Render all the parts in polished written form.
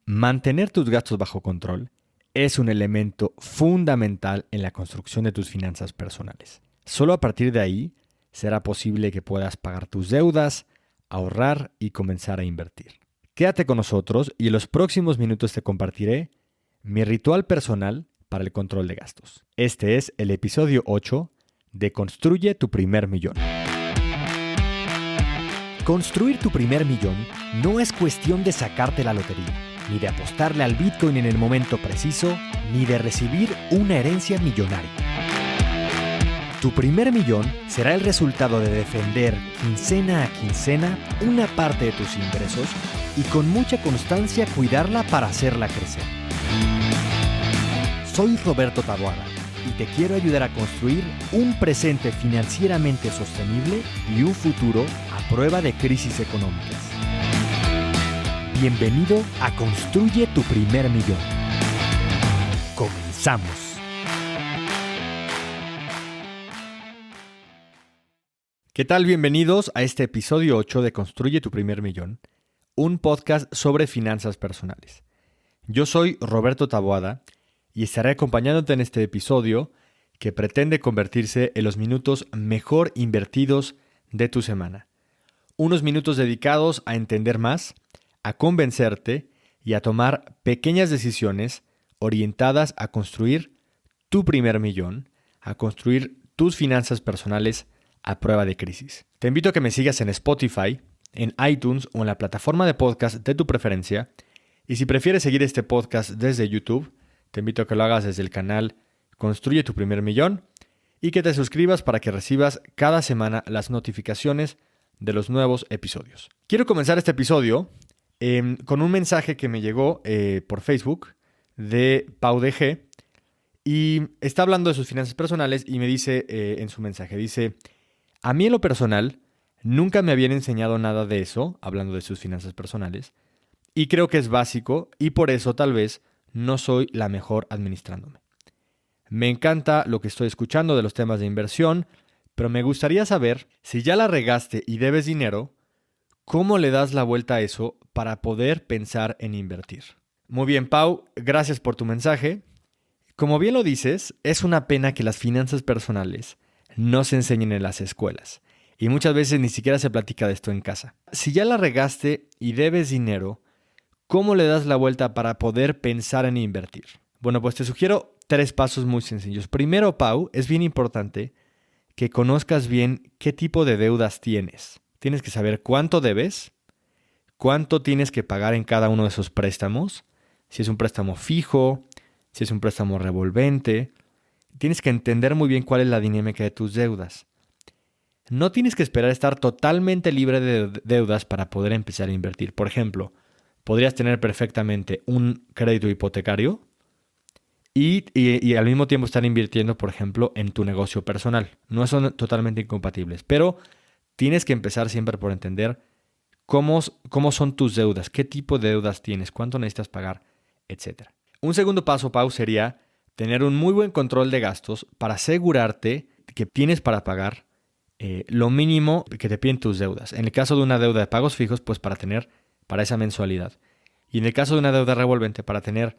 Mantener tus gastos bajo control es un elemento fundamental en la construcción de tus finanzas personales. Solo a partir de ahí será posible que puedas pagar tus deudas, ahorrar y comenzar a invertir. Quédate con nosotros y en los próximos minutos te compartiré mi ritual personal para el control de gastos. Este es el episodio 8 de Construye tu primer millón. Construir tu primer millón no es cuestión de sacarte la lotería, ni de apostarle al Bitcoin en el momento preciso, ni de recibir una herencia millonaria. Tu primer millón será el resultado de defender quincena a quincena una parte de tus ingresos y con mucha constancia cuidarla para hacerla crecer. Soy Roberto Taboada y te quiero ayudar a construir un presente financieramente sostenible y un futuro a prueba de crisis económicas. Bienvenido a Construye tu primer millón. ¡Comenzamos! ¿Qué tal? Bienvenidos a este episodio 8 de Construye tu primer millón, un podcast sobre finanzas personales. Yo soy Roberto Taboada y estaré acompañándote en este episodio que pretende convertirse en los minutos mejor invertidos de tu semana. Unos minutos dedicados a entender más, a convencerte y a tomar pequeñas decisiones orientadas a construir tu primer millón, a construir tus finanzas personales a prueba de crisis. Te invito a que me sigas en Spotify, en iTunes o en la plataforma de podcast de tu preferencia. Y si prefieres seguir este podcast desde YouTube, te invito a que lo hagas desde el canal Construye tu primer millón y que te suscribas para que recibas cada semana las notificaciones de los nuevos episodios. Quiero comenzar este episodio con un mensaje que me llegó por Facebook de Pau DG y está hablando de sus finanzas personales y me dice en su mensaje, dice: a mí en lo personal nunca me habían enseñado nada de eso, hablando de sus finanzas personales, y creo que es básico y por eso tal vez no soy la mejor administrándome. Me encanta lo que estoy escuchando de los temas de inversión, pero me gustaría saber si ya la regaste y debes dinero, ¿cómo le das la vuelta a eso para poder pensar en invertir? Muy bien, Pau, gracias por tu mensaje. Como bien lo dices, es una pena que las finanzas personales no se enseñen en las escuelas y muchas veces ni siquiera se platica de esto en casa. Si ya la regaste y debes dinero, ¿cómo le das la vuelta para poder pensar en invertir? Bueno, pues te sugiero 3 pasos muy sencillos. Primero, Pau, es bien importante que conozcas bien qué tipo de deudas tienes. Tienes que saber cuánto debes, cuánto tienes que pagar en cada uno de esos préstamos, si es un préstamo fijo, si es un préstamo revolvente. Tienes que entender muy bien cuál es la dinámica de tus deudas. No tienes que esperar a estar totalmente libre de deudas para poder empezar a invertir. Por ejemplo, podrías tener perfectamente un crédito hipotecario y al mismo tiempo estar invirtiendo, por ejemplo, en tu negocio personal. No son totalmente incompatibles, pero tienes que empezar siempre por entender cómo son tus deudas, qué tipo de deudas tienes, cuánto necesitas pagar, etc. Un segundo paso, Pau, sería tener un muy buen control de gastos para asegurarte que tienes para pagar lo mínimo que te piden tus deudas. En el caso de una deuda de pagos fijos, pues para esa mensualidad. Y en el caso de una deuda revolvente, para tener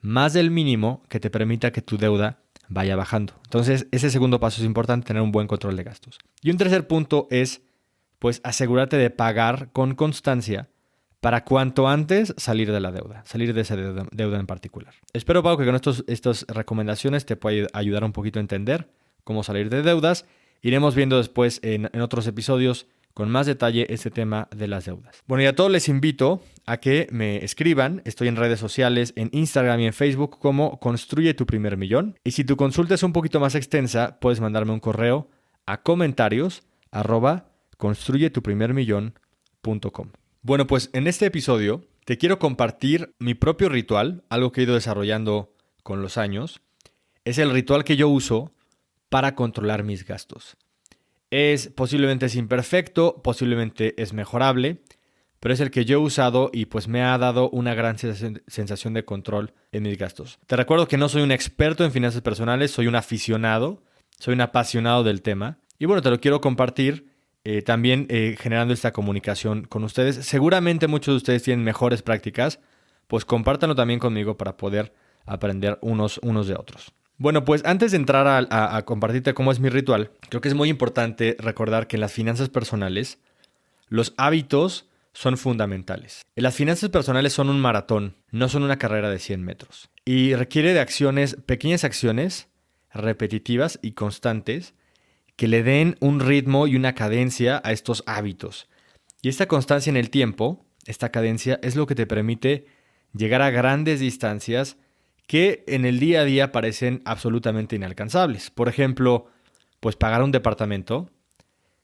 más del mínimo que te permita que tu deuda vaya bajando. Entonces, ese segundo paso es importante, tener un buen control de gastos. Y un tercer punto es, pues, asegurarte de pagar con constancia para cuanto antes salir de la deuda, salir de esa deuda en particular. Espero, Pau, que con estas recomendaciones te pueda ayudar un poquito a entender cómo salir de deudas. Iremos viendo después en otros episodios con más detalle este tema de las deudas. Bueno, y a todos les invito a que me escriban. Estoy en redes sociales, en Instagram y en Facebook como Construye tu primer millón. Y si tu consulta es un poquito más extensa, puedes mandarme un correo a comentarios@construyetuprimermillon.com. Bueno, pues en este episodio te quiero compartir mi propio ritual, algo que he ido desarrollando con los años. Es el ritual que yo uso para controlar mis gastos. Posiblemente es imperfecto, posiblemente es mejorable, pero es el que yo he usado y pues me ha dado una gran sensación de control en mis gastos. Te recuerdo que no soy un experto en finanzas personales, soy un aficionado, soy un apasionado del tema. Y bueno, te lo quiero compartir también generando esta comunicación con ustedes. Seguramente muchos de ustedes tienen mejores prácticas, pues compártanlo también conmigo para poder aprender unos de otros. Bueno, pues antes de entrar a compartirte cómo es mi ritual, creo que es muy importante recordar que en las finanzas personales los hábitos son fundamentales. Las finanzas personales son un maratón, no son una carrera de 100 metros. Y requiere de acciones, pequeñas acciones, repetitivas y constantes, que le den un ritmo y una cadencia a estos hábitos. Y esta constancia en el tiempo, esta cadencia, es lo que te permite llegar a grandes distancias que en el día a día parecen absolutamente inalcanzables. Por ejemplo, pues pagar un departamento,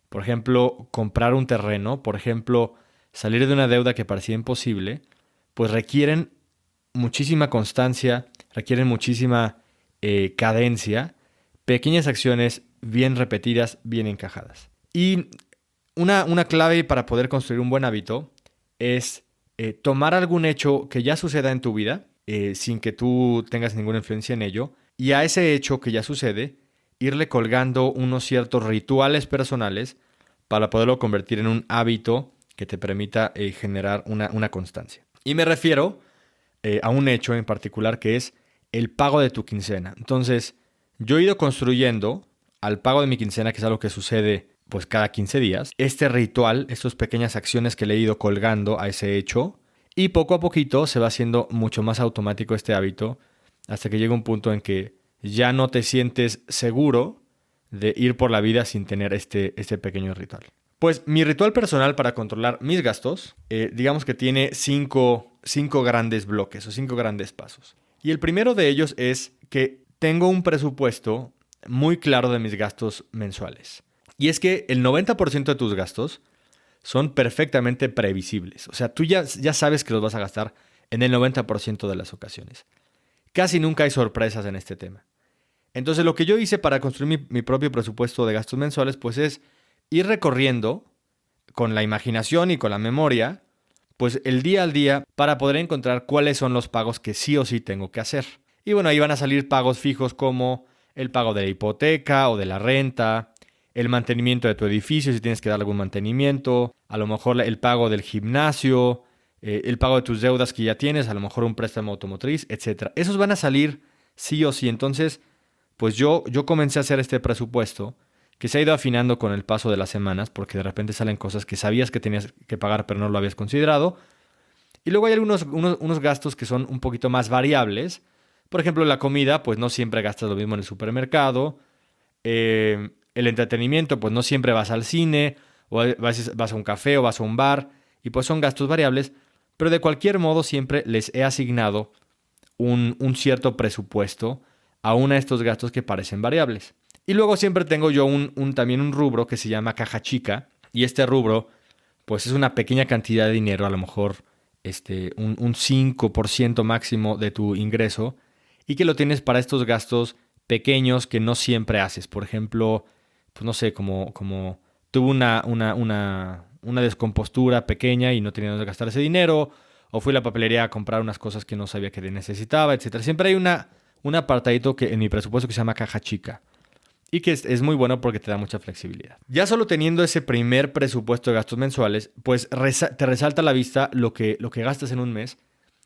por ejemplo, comprar un terreno, por ejemplo, salir de una deuda que parecía imposible, pues requieren muchísima constancia, requieren muchísima cadencia, pequeñas acciones bien repetidas, bien encajadas. Y una clave para poder construir un buen hábito es tomar algún hecho que ya suceda en tu vida, sin que tú tengas ninguna influencia en ello, y a ese hecho que ya sucede, irle colgando unos ciertos rituales personales para poderlo convertir en un hábito que te permita generar una constancia. Y me refiero a un hecho en particular que es el pago de tu quincena. Entonces, yo he ido construyendo al pago de mi quincena, que es algo que sucede pues cada 15 días, este ritual, estas pequeñas acciones que le he ido colgando a ese hecho, y poco a poquito se va haciendo mucho más automático este hábito, hasta que llega un punto en que ya no te sientes seguro de ir por la vida sin tener este pequeño ritual. Pues mi ritual personal para controlar mis gastos, digamos que tiene cinco grandes bloques o 5 grandes pasos. Y el primero de ellos es que tengo un presupuesto muy claro de mis gastos mensuales. Y es que el 90% de tus gastos son perfectamente previsibles. O sea, tú ya sabes que los vas a gastar en el 90% de las ocasiones. Casi nunca hay sorpresas en este tema. Entonces, lo que yo hice para construir mi propio presupuesto de gastos mensuales, pues es ir recorriendo con la imaginación y con la memoria, pues el día al día para poder encontrar cuáles son los pagos que sí o sí tengo que hacer. Y bueno, ahí van a salir pagos fijos como el pago de la hipoteca o de la renta, el mantenimiento de tu edificio si tienes que dar algún mantenimiento, a lo mejor el pago del gimnasio, el pago de tus deudas que ya tienes, a lo mejor un préstamo automotriz, etc. Esos van a salir sí o sí. Entonces, pues yo comencé a hacer este presupuesto que se ha ido afinando con el paso de las semanas, porque de repente salen cosas que sabías que tenías que pagar pero no lo habías considerado. Y luego hay unos gastos que son un poquito más variables. Por ejemplo, la comida, pues no siempre gastas lo mismo en el supermercado. El entretenimiento, pues no siempre vas al cine, o a veces vas a un café o vas a un bar, y pues son gastos variables, pero de cualquier modo siempre les he asignado un cierto presupuesto a uno de estos gastos que parecen variables. Y luego siempre tengo yo también un rubro que se llama caja chica, y este rubro pues es una pequeña cantidad de dinero, a lo mejor un 5% máximo de tu ingreso, y que lo tienes para estos gastos pequeños que no siempre haces. Por ejemplo, pues no sé, como tuve una descompostura pequeña y no tenía dónde gastar ese dinero, o fui a la papelería a comprar unas cosas que no sabía que necesitaba, etc. Siempre hay un apartadito en mi presupuesto que se llama caja chica. Y que es muy bueno porque te da mucha flexibilidad. Ya solo teniendo ese primer presupuesto de gastos mensuales, pues te resalta a la vista lo que gastas en un mes.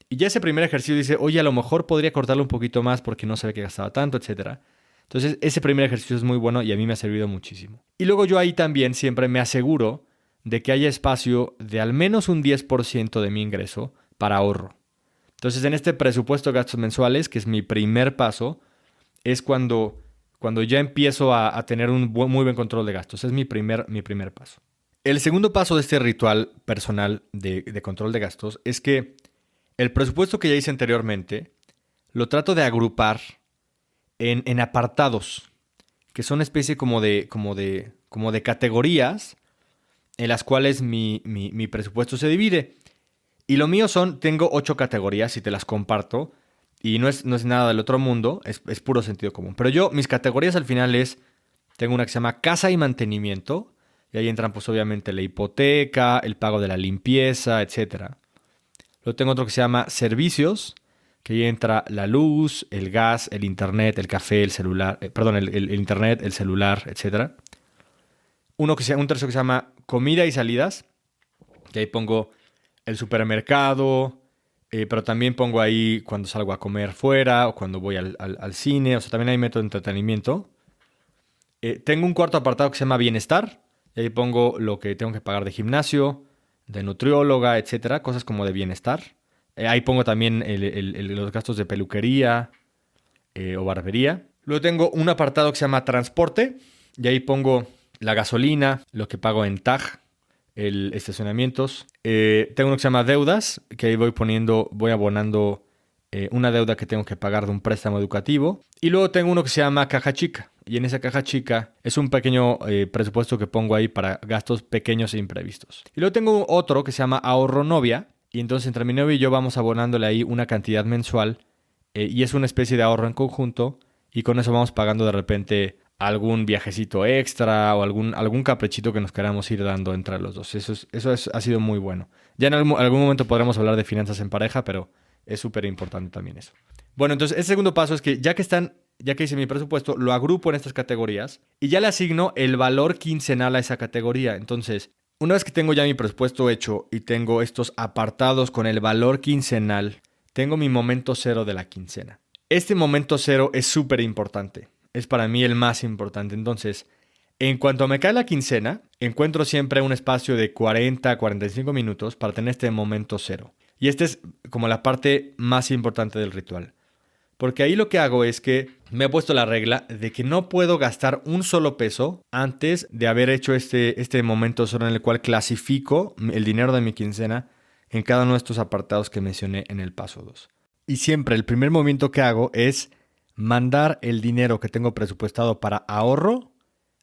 Y ya ese primer ejercicio dice, oye, a lo mejor podría cortarlo un poquito más porque no sabía que gastaba tanto, etc. Entonces, ese primer ejercicio es muy bueno y a mí me ha servido muchísimo. Y luego yo ahí también siempre me aseguro de que haya espacio de al menos un 10% de mi ingreso para ahorro. Entonces, en este presupuesto de gastos mensuales, que es mi primer paso, es cuando ya empiezo a tener un muy buen control de gastos. Es mi primer paso. El segundo paso de este ritual personal de control de gastos es que el presupuesto que ya hice anteriormente lo trato de agrupar en apartados, que son una especie como de categorías en las cuales mi presupuesto se divide. Y lo mío tengo 8 categorías y te las comparto. Y no es nada del otro mundo, es puro sentido común. Pero mis categorías al final tengo una que se llama casa y mantenimiento, y ahí entran pues obviamente la hipoteca, el pago de la limpieza, etc. Luego tengo otro que se llama servicios, que ahí entra la luz, el gas, el internet, el café, el celular, el internet, el celular, etc. Un tercio que se llama comida y salidas, que ahí pongo el supermercado, Pero también pongo ahí cuando salgo a comer fuera o cuando voy al cine. O sea, también hay método de entretenimiento. Tengo un cuarto apartado que se llama bienestar. Y ahí pongo lo que tengo que pagar de gimnasio, de nutrióloga, etcétera. Cosas como de bienestar. Ahí pongo también los gastos de peluquería o barbería. Luego tengo un apartado que se llama transporte. Y ahí pongo la gasolina, lo que pago en TAG, el estacionamientos. Tengo uno que se llama deudas, que ahí voy abonando una deuda que tengo que pagar de un préstamo educativo. Y luego tengo uno que se llama caja chica. Y en esa caja chica es un pequeño presupuesto que pongo ahí para gastos pequeños e imprevistos. Y luego tengo otro que se llama ahorro novia. Y entonces entre mi novia y yo vamos abonándole ahí una cantidad mensual. Y es una especie de ahorro en conjunto. Y con eso vamos pagando de repente algún viajecito extra o algún caprichito que nos queramos ir dando entre los dos. Ha sido muy bueno. Ya en algún momento podremos hablar de finanzas en pareja, pero es súper importante también eso. Bueno, entonces el segundo paso es que ya que hice mi presupuesto, lo agrupo en estas categorías y ya le asigno el valor quincenal a esa categoría. Entonces, una vez que tengo ya mi presupuesto hecho y tengo estos apartados con el valor quincenal, tengo mi momento cero de la quincena. Este momento cero es súper importante. Es para mí el más importante. Entonces, en cuanto me cae la quincena, encuentro siempre un espacio de 40 a 45 minutos para tener este momento cero. Y esta es como la parte más importante del ritual. Porque ahí lo que hago es que me he puesto la regla de que no puedo gastar un solo peso antes de haber hecho este momento cero en el cual clasifico el dinero de mi quincena en cada uno de estos apartados que mencioné en el paso 2. Y siempre el primer movimiento que hago es mandar el dinero que tengo presupuestado para ahorro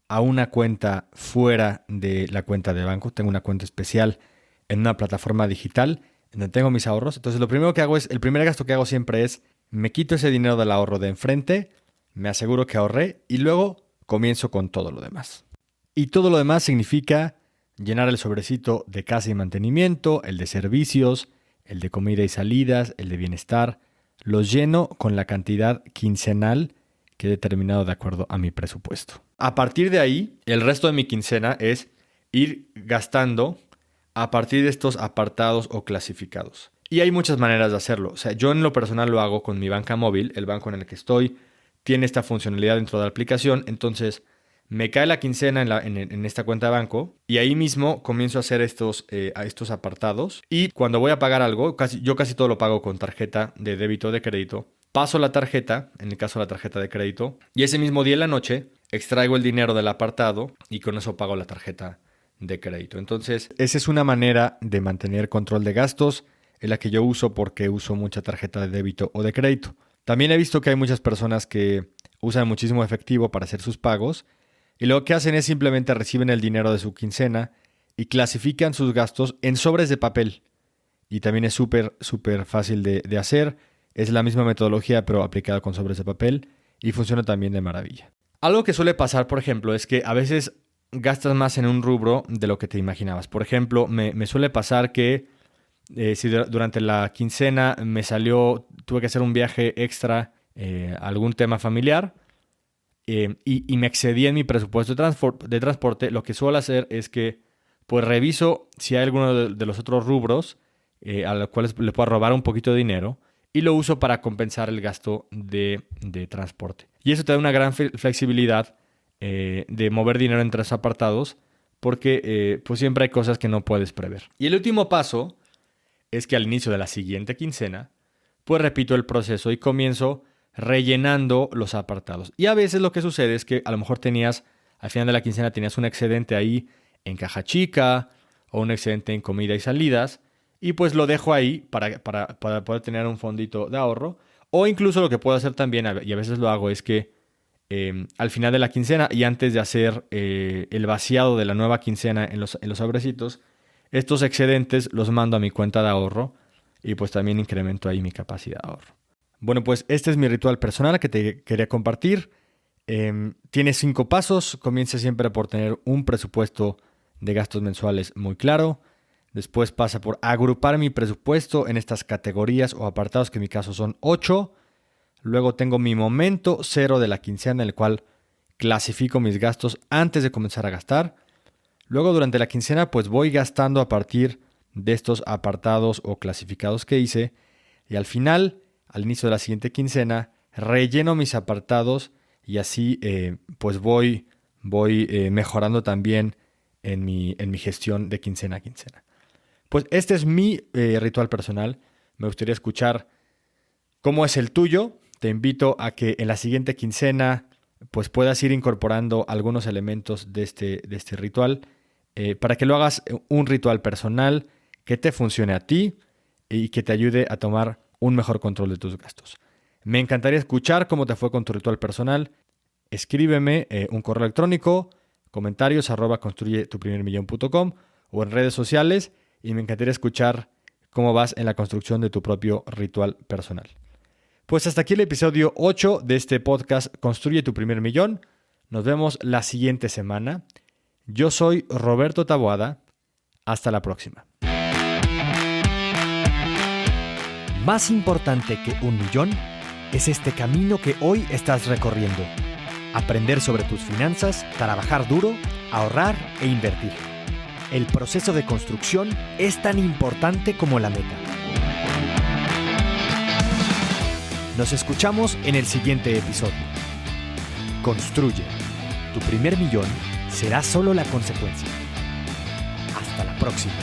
a una cuenta fuera de la cuenta de banco. Tengo una cuenta especial en una plataforma digital donde tengo mis ahorros. Entonces lo primero que hago el primer gasto que hago siempre es me quito ese dinero del ahorro de enfrente, me aseguro que ahorré y luego comienzo con todo lo demás. Y todo lo demás significa llenar el sobrecito de casa y mantenimiento, el de servicios, el de comida y salidas, el de bienestar. Los lleno con la cantidad quincenal que he determinado de acuerdo a mi presupuesto. A partir de ahí, el resto de mi quincena es ir gastando a partir de estos apartados o clasificados. Y hay muchas maneras de hacerlo. O sea, yo en lo personal lo hago con mi banca móvil. El banco en el que estoy tiene esta funcionalidad dentro de la aplicación. Entonces, me cae la quincena en esta cuenta de banco y ahí mismo comienzo a hacer estos apartados. Y cuando voy a pagar algo, yo casi todo lo pago con tarjeta de débito o de crédito. Paso la tarjeta, en el caso de la tarjeta de crédito, y ese mismo día en la noche extraigo el dinero del apartado y con eso pago la tarjeta de crédito. Entonces, esa es una manera de mantener control de gastos, en la que yo uso porque uso mucha tarjeta de débito o de crédito. También he visto que hay muchas personas que usan muchísimo efectivo para hacer sus pagos y lo que hacen es simplemente reciben el dinero de su quincena y clasifican sus gastos en sobres de papel. Y también es súper fácil de hacer. Es la misma metodología pero aplicada con sobres de papel y funciona también de maravilla. Algo que suele pasar, por ejemplo, es que a veces gastas más en un rubro de lo que te imaginabas. Por ejemplo, me suele pasar que si durante la quincena tuve que hacer un viaje extra a algún tema familiar y me excedí en mi presupuesto de transporte, lo que suelo hacer es que pues reviso si hay alguno de los otros rubros a los cuales le puedo robar un poquito de dinero y lo uso para compensar el gasto de transporte. Y eso te da una gran flexibilidad de mover dinero entre esos apartados porque pues siempre hay cosas que no puedes prever. Y el último paso es que al inicio de la siguiente quincena, pues repito el proceso y comienzo rellenando los apartados. Y a veces lo que sucede es que a lo mejor al final de la quincena tenías un excedente ahí en caja chica o un excedente en comida y salidas y pues lo dejo ahí para poder tener un fondito de ahorro. O incluso lo que puedo hacer también, y a veces lo hago, es que al final de la quincena y antes de hacer el vaciado de la nueva quincena en los sobrecitos, estos excedentes los mando a mi cuenta de ahorro y pues también incremento ahí mi capacidad de ahorro. Bueno, pues este es mi ritual personal que te quería compartir. Tiene 5 pasos. Comienza siempre por tener un presupuesto de gastos mensuales muy claro. Después pasa por agrupar mi presupuesto en estas categorías o apartados que en mi caso son 8. Luego tengo mi momento cero de la quincena en el cual clasifico mis gastos antes de comenzar a gastar. Luego durante la quincena pues voy gastando a partir de estos apartados o clasificados que hice Y al final, al inicio de la siguiente quincena, relleno mis apartados y así pues voy mejorando también en mi gestión de quincena a quincena. Pues este es mi ritual personal. Me gustaría escuchar cómo es el tuyo. Te invito a que en la siguiente quincena pues puedas ir incorporando algunos elementos de este ritual para que lo hagas un ritual personal que te funcione a ti y que te ayude a tomar un mejor control de tus gastos. Me encantaría escuchar cómo te fue con tu ritual personal. Escríbeme un correo electrónico, comentarios @construyetuprimermillón.com o en redes sociales y me encantaría escuchar cómo vas en la construcción de tu propio ritual personal. Pues hasta aquí el episodio 8 de este podcast Construye tu primer millón. Nos vemos la siguiente semana. Yo soy Roberto Taboada. Hasta la próxima. Más importante que 1 millón es este camino que hoy estás recorriendo. Aprender sobre tus finanzas, trabajar duro, ahorrar e invertir. El proceso de construcción es tan importante como la meta. Nos escuchamos en el siguiente episodio. Construye. Tu primer millón será solo la consecuencia. Hasta la próxima.